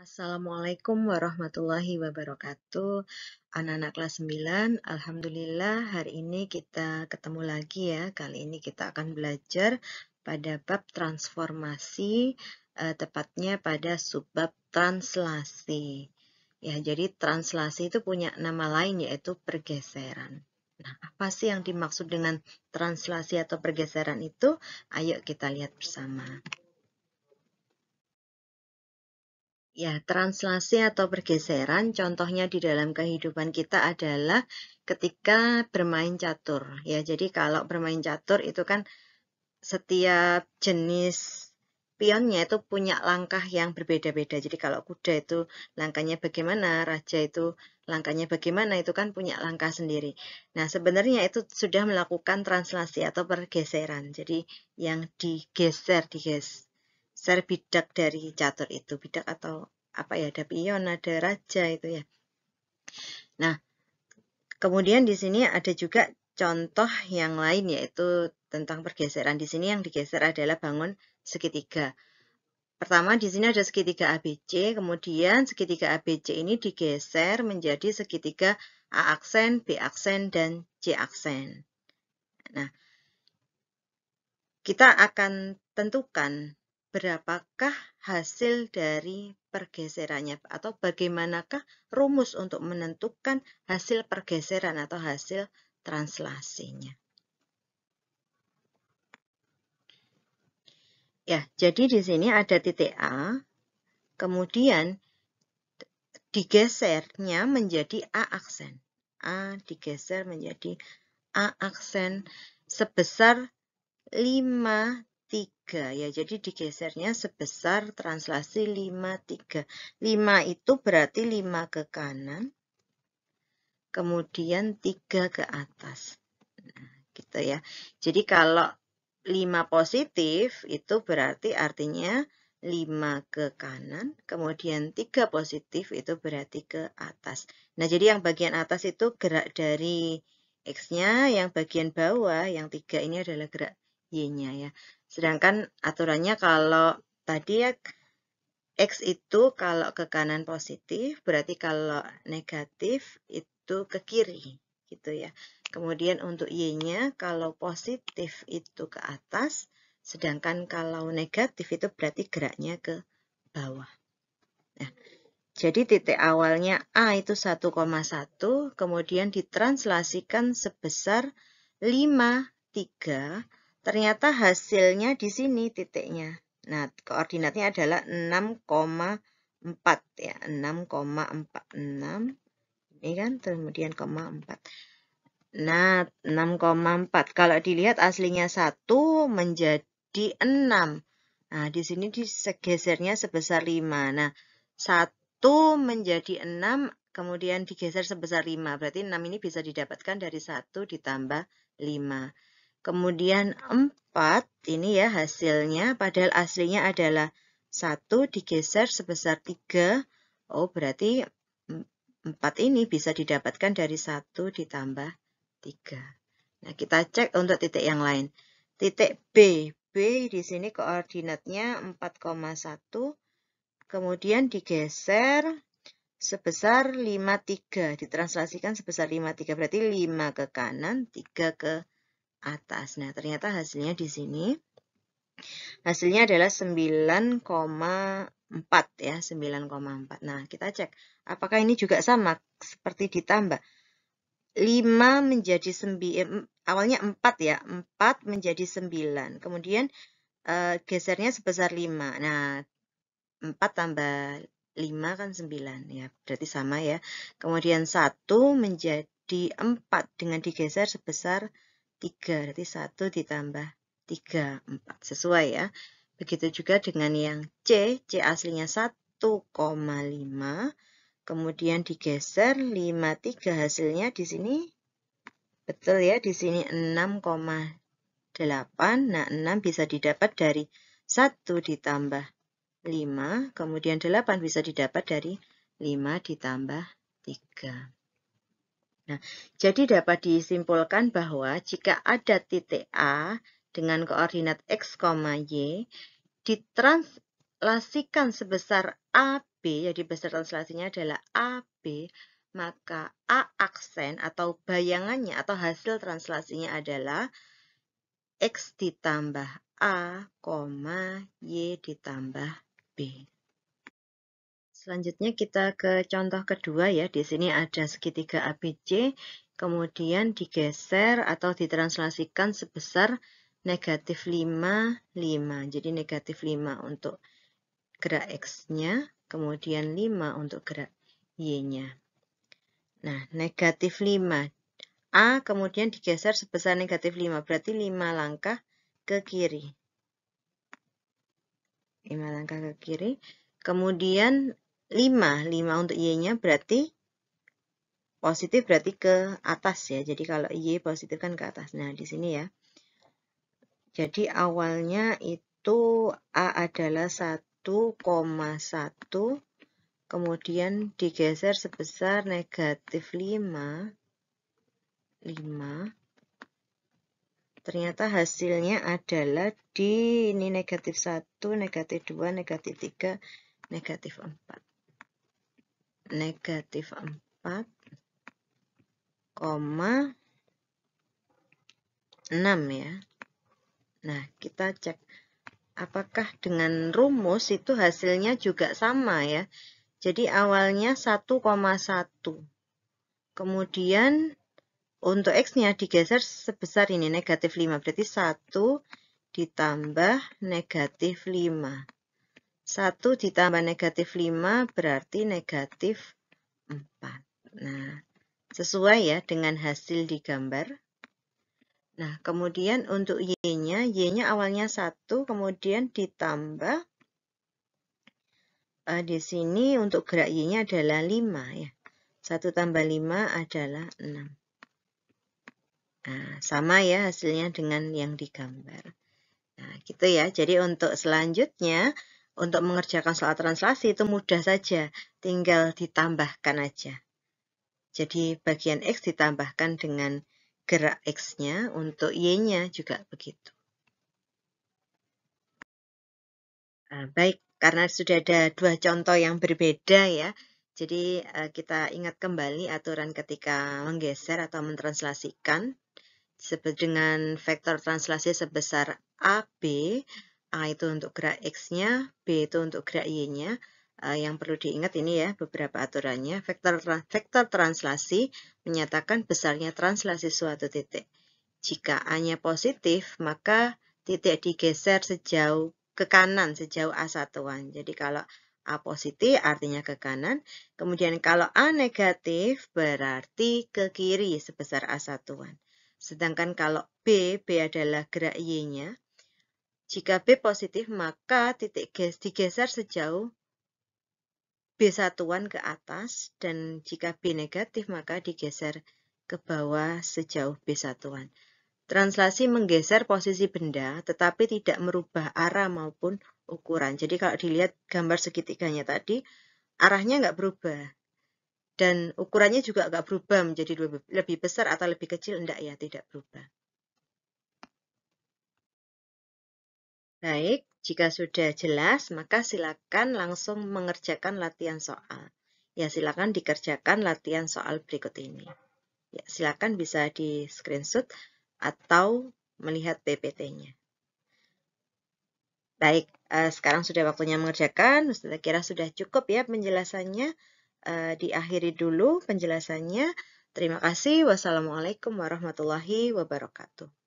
Assalamualaikum warahmatullahi wabarakatuh. Anak-anak kelas 9, alhamdulillah hari ini kita ketemu lagi ya. Kali ini kita akan belajar pada bab transformasi, tepatnya pada subbab translasi. Ya, jadi translasi itu punya nama lain yaitu pergeseran. Nah, apa sih yang dimaksud dengan translasi atau pergeseran itu? Ayo kita lihat bersama. Ya, translasi atau pergeseran contohnya di dalam kehidupan kita adalah ketika bermain catur. Ya, jadi kalau bermain catur itu kan setiap jenis pionnya itu punya langkah yang berbeda-beda. Jadi kalau kuda itu langkahnya bagaimana, raja itu langkahnya bagaimana, itu kan punya langkah sendiri. Nah, sebenarnya itu sudah melakukan translasi atau pergeseran. Jadi yang digeser bidak dari catur itu. Bidak atau apa ya, ada pion, ada raja itu ya. Nah, kemudian di sini ada juga contoh yang lain yaitu tentang pergeseran. Di sini yang digeser adalah bangun segitiga. Pertama di sini ada segitiga ABC, kemudian segitiga ABC ini digeser menjadi segitiga A aksen, B aksen, dan C aksen. Nah, kita akan tentukan berapakah hasil dari pergeserannya atau bagaimanakah rumus untuk menentukan hasil pergeseran atau hasil translasinya. Ya, jadi di sini ada titik A, kemudian digesernya menjadi A aksen. A digeser menjadi A aksen sebesar 53 ya. Jadi digesernya sebesar translasi 53. 5 itu berarti 5 ke kanan, kemudian 3 ke atas. Nah, gitu ya. Jadi kalau 5 positif itu berarti artinya 5 ke kanan, kemudian 3 positif itu berarti ke atas. Nah, jadi yang bagian atas itu gerak dari X-nya, yang bagian bawah, yang 3 ini adalah gerak Y-nya ya. Sedangkan aturannya kalau tadi ya, X itu kalau ke kanan positif, berarti kalau negatif itu ke kiri, gitu ya. Kemudian untuk Y-nya, kalau positif itu ke atas, sedangkan kalau negatif itu berarti geraknya ke bawah. Nah, jadi titik awalnya A itu 1,1, kemudian ditranslasikan sebesar 5,3, ternyata hasilnya di sini titiknya. Nah, koordinatnya adalah 6,4 ya, 6,46. Ini kan kemudian 4. Nah, 6,4. Kalau dilihat aslinya 1 menjadi 6. Nah, di sini digesernya sebesar 5. Nah, 1 menjadi 6, kemudian digeser sebesar 5. Berarti 6 ini bisa didapatkan dari 1 ditambah 5. Kemudian 4, ini ya hasilnya, padahal aslinya adalah 1 digeser sebesar 3. Oh, berarti 4 ini bisa didapatkan dari 1 ditambah 3. Nah, kita cek untuk titik yang lain. Titik B. B di sini koordinatnya 4,1. Kemudian digeser sebesar 5,3. Ditranslasikan sebesar 5,3. Berarti 5 ke kanan, 3 ke atas. Nah, ternyata hasilnya di sini. Hasilnya adalah 9,4 ya, 9,4. Nah, kita cek apakah ini juga sama seperti ditambah. 5 menjadi 9, awalnya 4 ya, 4 menjadi 9. Kemudian gesernya sebesar 5. Nah, 4 tambah 5 kan 9 ya, berarti sama ya. Kemudian 1 menjadi 4 dengan digeser sebesar 3, berarti 1 ditambah 3, 4. Sesuai ya. Begitu juga dengan yang C aslinya 1,5. Kemudian digeser 5,3, hasilnya di sini betul ya, di sini 6,8. Nah, 6 bisa didapat dari 1 ditambah 5, kemudian 8 bisa didapat dari 5 ditambah 3. Nah, jadi dapat disimpulkan bahwa jika ada titik A dengan koordinat X, Y, ditranslasikan sebesar A AB, jadi besar translasinya adalah AB, maka A aksen atau bayangannya atau hasil translasinya adalah X ditambah A, Y ditambah B. Selanjutnya kita ke contoh kedua ya. Di sini ada segitiga ABC, kemudian digeser atau ditranslasikan sebesar negatif 5, 5. Jadi negatif 5 untuk gerak X-nya, kemudian 5 untuk gerak Y-nya. Nah, negatif 5. A kemudian digeser sebesar negatif 5, berarti 5 langkah ke kiri. 5 langkah ke kiri. Kemudian 5 untuk Y-nya berarti positif, berarti ke atas ya. Jadi kalau Y positif kan ke atas. Nah, di sini ya. Jadi awalnya itu A adalah 1,1, kemudian digeser sebesar negatif 5. Ternyata hasilnya adalah di ini negatif 1, negatif 2, negatif 3, negatif 4. Negatif 4,6 ya. Nah, kita cek apakah dengan rumus itu hasilnya juga sama ya. Jadi awalnya 1,1. Kemudian untuk X-nya digeser sebesar ini negatif 5. Berarti 1 ditambah negatif 5. 1 ditambah negatif 5 berarti negatif 4. Nah, sesuai ya dengan hasil di gambar. Nah, kemudian untuk Y-nya awalnya 1, kemudian ditambah, di sini untuk gerak Y-nya adalah 5 ya. 1 tambah 5 adalah 6. Nah, sama ya hasilnya dengan yang digambar. Nah, gitu ya. Jadi untuk selanjutnya, untuk mengerjakan soal translasi itu mudah saja, tinggal ditambahkan aja. Jadi bagian X ditambahkan dengan gerak X-nya, untuk Y-nya juga begitu. Nah, baik, karena sudah ada dua contoh yang berbeda ya, jadi kita ingat kembali aturan ketika menggeser atau mentranslasikan dengan vektor translasi sebesar AB. A itu untuk gerak X-nya, B itu untuk gerak Y-nya. Yang perlu diingat ini ya, beberapa aturannya. Vektor translasi menyatakan besarnya translasi suatu titik. Jika A-nya positif, maka titik digeser sejauh ke kanan, sejauh A1-an. Jadi kalau A positif artinya ke kanan. Kemudian kalau A negatif berarti ke kiri sebesar A1-an. Sedangkan kalau B adalah gerak Y-nya. Jika B positif, maka titik digeser sejauh B1-an ke atas, dan jika B negatif, maka digeser ke bawah sejauh B1-an. Translasi menggeser posisi benda, tetapi tidak merubah arah maupun ukuran. Jadi kalau dilihat gambar segitiganya tadi, arahnya nggak berubah. Dan ukurannya juga nggak berubah menjadi lebih besar atau lebih kecil, enggak ya, tidak berubah. Baik, jika sudah jelas, maka silakan langsung mengerjakan latihan soal. Ya, silakan dikerjakan latihan soal berikut ini. Ya, silakan bisa di screenshot atau melihat PPT-nya. Baik, sekarang sudah waktunya mengerjakan. Saya kira sudah cukup ya penjelasannya. Diakhiri dulu penjelasannya. Terima kasih. Wassalamualaikum warahmatullahi wabarakatuh.